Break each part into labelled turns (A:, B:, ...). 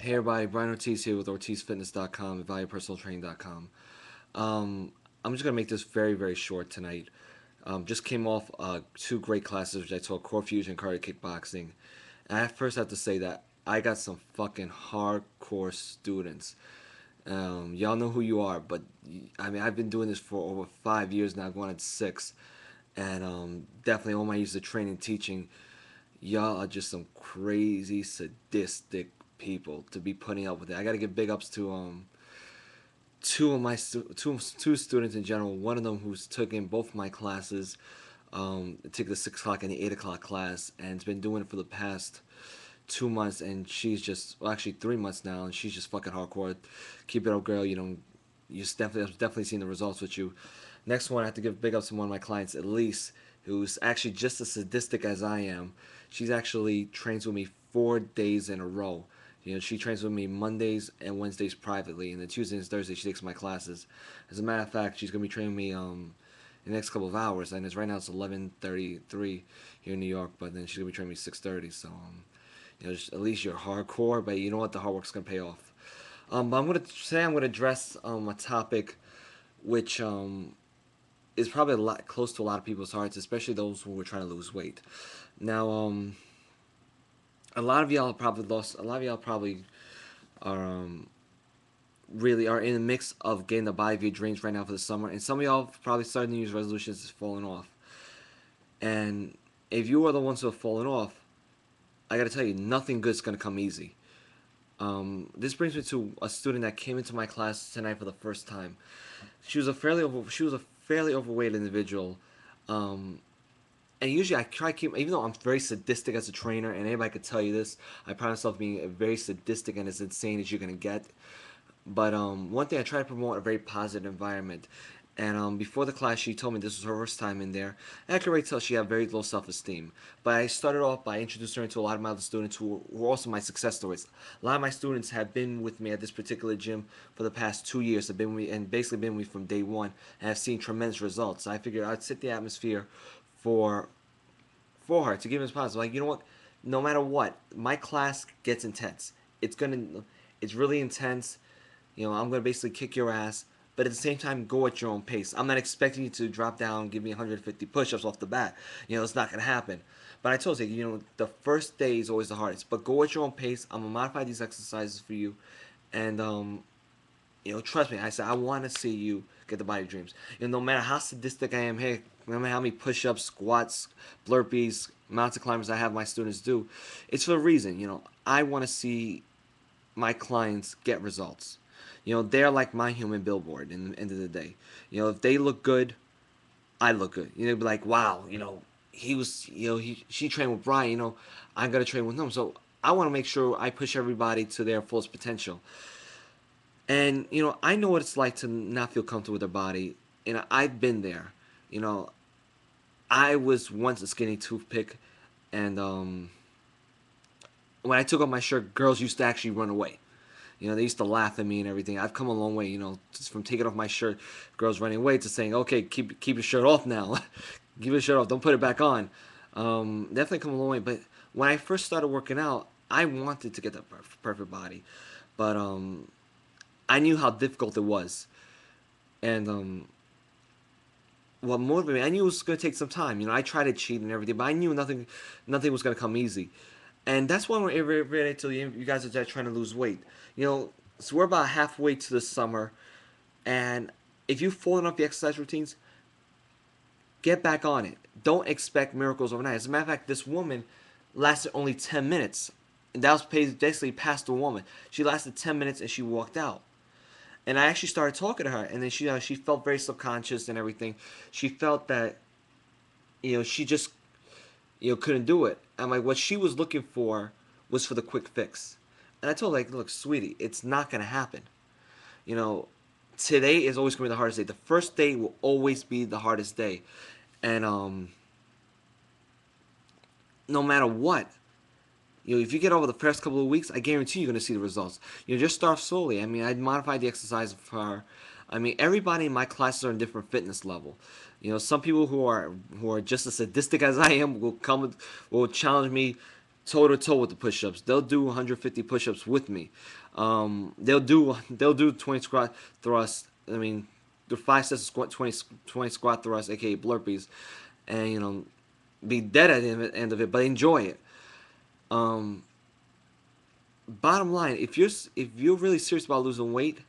A: Hey everybody, Brian Ortiz here with OrtizFitness.com and ValuePersonalTraining.com. I'm just gonna make this very, very short tonight. Just came off two great classes which I taught: core fusion, cardio kickboxing. And I first have to say that I got some fucking hardcore students. Y'all know who you are, but I mean I've been doing this for over 5 years now, going on six, and definitely all my years of training, teaching. Y'all are just some crazy, sadistic people to be putting up with it. I gotta give big ups to two students in general. One of them who's taken both my classes, took the 6 o'clock and the 8 o'clock class, and has been doing it for the past 2 months. And she's just, well, actually 3 months now, and she's just fucking hardcore. Keep it up, girl. You know, I've definitely seen the results with you. Next one, I have to give big ups to one of my clients, Elise, who's actually just as sadistic as I am. She's actually trains with me 4 days in a row. You know, she trains with me Mondays and Wednesdays privately, and then Tuesdays and Thursdays she takes my classes. As a matter of fact, she's gonna be training me in the next couple of hours, and it's right now it's 11:33 here in New York, but then she's gonna be training me 6:30. So just, at least you're hardcore, but you know what, the hard work's gonna pay off. But I'm gonna address a topic which is probably a lot close to a lot of people's hearts, especially those who are trying to lose weight. Now, a lot of y'all probably lost. A lot of y'all probably are really are in the mix of getting the body of your dreams right now for the summer, and some of y'all probably starting New Year's resolutions is falling off. And if you are the ones who have fallen off, I got to tell you, nothing good's gonna come easy. This brings me to a student that came into my class tonight for the first time. She was a fairly overweight individual. Um, and usually I try to keep, even though I'm very sadistic as a trainer, and anybody could tell you this, I pride myself being very sadistic and as insane as you're gonna get. But one thing I try to promote a very positive environment. And before the class, she told me this was her first time in there. And I could already tell she had very low self-esteem. But I started off by introducing her to a lot of my other students who were also my success stories. A lot of my students have been with me at this particular gym for the past 2 years. Have been with me and basically been with me from day one, and have seen tremendous results. So I figured I'd set the atmosphere for for her to give us positive. Like, you know what? No matter what, my class gets intense. It's really intense. I'm gonna basically kick your ass, but at the same time, go at your own pace. I'm not expecting you to drop down, give me 150 push-ups off the bat. It's not gonna happen. But I told you, the first day is always the hardest. But go at your own pace. I'm gonna modify these exercises for you, and trust me. I said I want to see you get the body of dreams. No matter how sadistic I am, hey, no matter how many push-ups, squats, burpees, mountain climbers I have my students do, it's for a reason. I want to see my clients get results. They're like my human billboard in the end of the day. If they look good, I look good. Be like, wow, he was, she trained with Brian, I'm going to train with him. So I want to make sure I push everybody to their fullest potential. And, I know what it's like to not feel comfortable with their body. I've been there. You know, I was once a skinny toothpick, and when I took off my shirt, girls used to actually run away. They used to laugh at me and everything. I've come a long way, just from taking off my shirt, girls running away, to saying, okay, keep your shirt off now. Keep your shirt off. Don't put it back on. Definitely come a long way. But when I first started working out, I wanted to get that perfect body. But I knew how difficult it was. And what motivated me, I knew it was going to take some time. I tried to cheat and everything, but I knew nothing was going to come easy. And that's why we're ready to you guys are trying to lose weight. So we're about halfway to the summer, and if you've fallen off the exercise routines, get back on it. Don't expect miracles overnight. As a matter of fact, this woman lasted only 10 minutes. And that was basically past the woman. She lasted 10 minutes and she walked out. And I actually started talking to her, and then she felt very subconscious and everything. She felt that she just couldn't do it. I'm like, what she was looking for was for the quick fix. And I told her, like, look, sweetie, it's not gonna happen. You know, Today is always gonna be the hardest day. The first day will always be the hardest day, and no matter what, if you get over the first couple of weeks, I guarantee you're gonna see the results. Just start slowly. I mean, I'd modify the exercise for her. I mean, everybody in my classes are in different fitness level. Some people who are just as sadistic as I am will challenge me toe to toe with the push-ups. They'll do 150 push-ups with me. They'll do 20 squat thrusts. I mean, the 5 sets of squat, 20 squat thrusts, aka burpees, and be dead at the end of it, but enjoy it. Um, Bottom line, if you're really serious about losing weight,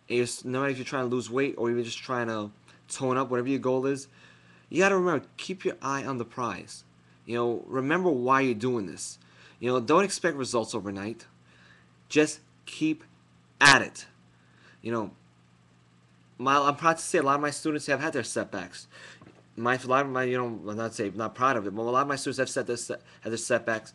A: and no matter if you're trying to lose weight or you're just trying to tone up, whatever your goal is, you got to remember, keep your eye on the prize. Remember why you're doing this. Don't expect results overnight. Just keep at it. You know, I'm proud to say a lot of my students have had their setbacks. A lot of my, I'm not proud of it, but a lot of my students have had their setbacks,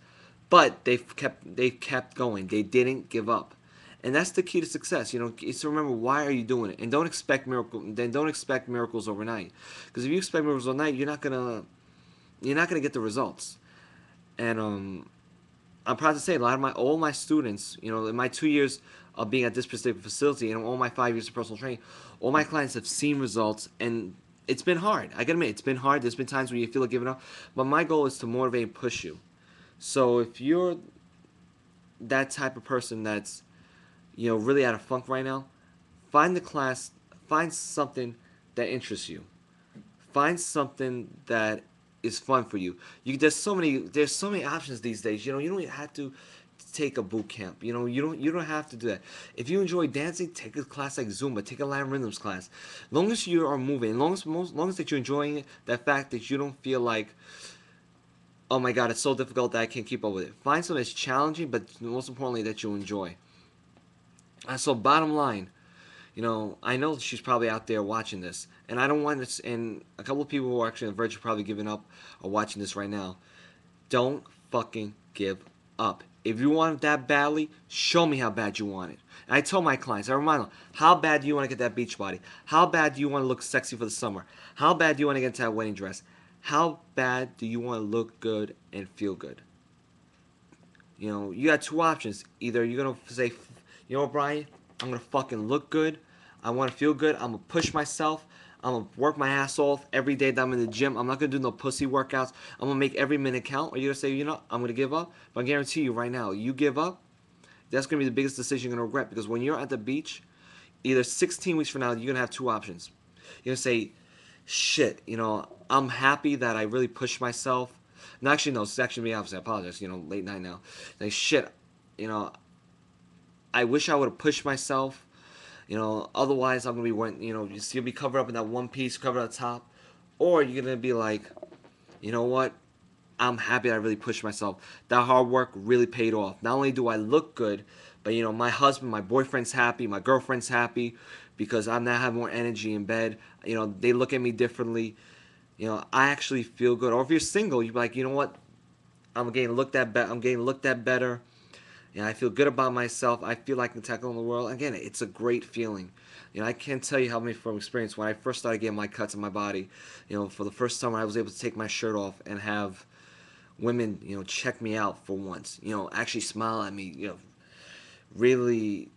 A: but they've kept going. They didn't give up, and that's the key to success. Is to remember, why are you doing it, and don't expect miracles overnight. Because if you expect miracles overnight, you're not gonna get the results. And I'm proud to say, a lot of all my students, in my 2 years of being at this particular facility and all my 5 years of personal training, all my clients have seen results, and it's been hard. I gotta admit, it's been hard. There's been times where you feel like giving up, but my goal is to motivate and push you. So if you're that type of person that's really out of funk right now, find the class, find something that interests you. Find something that is fun for you. There's so many options these days. You don't have to take a boot camp. You don't have to do that. If you enjoy dancing, take a class like Zumba, take a Latin rhythms class. Long as you are moving, long as that you're enjoying it, that fact that you don't feel like, oh my god, it's so difficult that I can't keep up with it. Find something that's challenging, but most importantly that you enjoy. So bottom line, I know she's probably out there watching this, and I don't want this. And a couple of people who are actually on the verge of probably giving up are watching this right now. Don't fucking give up. If you want it that badly, show me how bad you want it. And I tell my clients, I remind them, how bad do you want to get that beach body? How bad do you want to look sexy for the summer? How bad do you want to get into that wedding dress? How bad do you want to look good and feel good? You got two options. Either you're going to say, Brian, I'm going to fucking look good. I want to feel good. I'm going to push myself. I'm going to work my ass off every day that I'm in the gym. I'm not going to do no pussy workouts. I'm going to make every minute count. Or you're going to say, I'm going to give up. But I guarantee you right now, you give up, that's going to be the biggest decision you're going to regret. Because when you're at the beach, either 16 weeks from now, you're going to have two options. You're going to say, shit, I'm happy that I really pushed myself. No, actually, no, it's actually me opposite. I apologize. Late night now. Like, shit, I wish I would have pushed myself. Otherwise I'm gonna be you'll be covered up in that one piece, covered at the top, or you're gonna be like, you know what? I'm happy I really pushed myself. That hard work really paid off. Not only do I look good, but my husband, my boyfriend's happy, my girlfriend's happy, because I'm now having more energy in bed. They look at me differently. I actually feel good. Or if you're single, you're like, you know what? I'm getting looked at better. I feel good about myself. I feel like I can tackle the world. Again, it's a great feeling. I can't tell you how many from experience when I first started getting my cuts in my body. For the first time I was able to take my shirt off and have women, check me out for once. Actually smile at me. Really,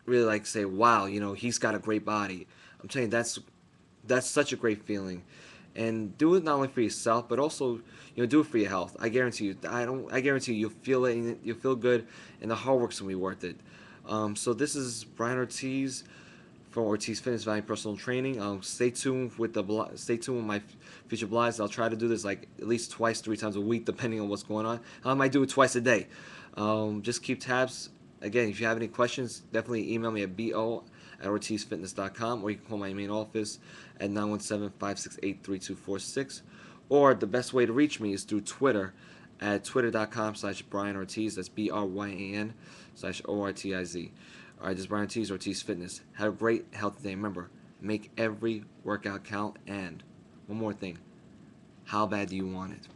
A: really like say, wow, he's got a great body. I'm telling you, that's such a great feeling. And do it not only for yourself, but also do it for your health. I guarantee you. I guarantee you, you'll feel it. And you'll feel good, and the hard work's gonna be worth it. So this is Brian Ortiz from Ortiz Fitness Value Personal Training. Stay tuned with my future blogs. I'll try to do this like at least twice, 3 times a week, depending on what's going on. I might do it twice a day. Just keep tabs. Again, if you have any questions, definitely email me at bo@ortizfitness.com, or you can call my main office at 917-568-3246. Or the best way to reach me is through Twitter at twitter.com/Brian Ortiz. That's BRYAN/ORTIZ. All right, this is Brian Ortiz, Ortiz Fitness. Have a great, healthy day. Remember, make every workout count. And one more thing, how bad do you want it?